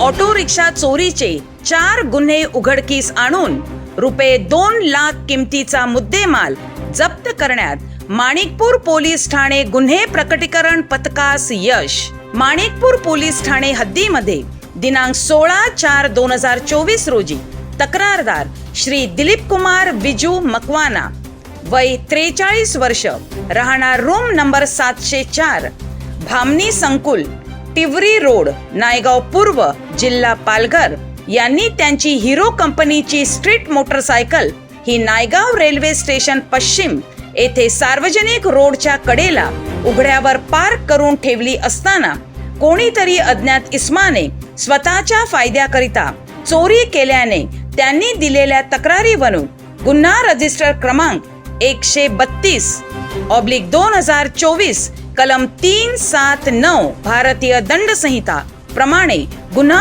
Auto rickshaw चोरीचे 4 गुन्हे उघडकीस आणून रुपये 2 लाख किमतीचा मुद्देमाल जप्त करण्यात माणिकपूर पोलीस ठाणे गुन्हे प्रकटीकरण पथकास यश. माणिकपूर पोलीस ठाणे हद्दीमध्ये दिनांक 16/4/2024 रोजी तक्रारदार श्री दिलीप कुमार विजू मकवाना, वय 43 वर्ष, राहणार रूम नंबर 704, भामनी संकुल, टिवरी रोड, नायगाव पूर्व, जिल्हा पालघर यांनी त्यांची हिरो कंपनीची स्ट्रीट मोटरसायकल ही नायगाव रेल्वे स्टेशन पश्चिम येथे सार्वजनिक रोडच्या कडेला उघड्यावर पार्क करून ठेवली असताना कोणीतरी अज्ञात इसमाने स्वतःच्या फायद्याकरिता चोरी केल्याने त्यांनी दिलेल्या तक्रारीवरून गुन्हा रजिस्टर क्रमांक 132/2024 कलम 379 भारतीय दंड संहिता प्रमाणे गुन्हा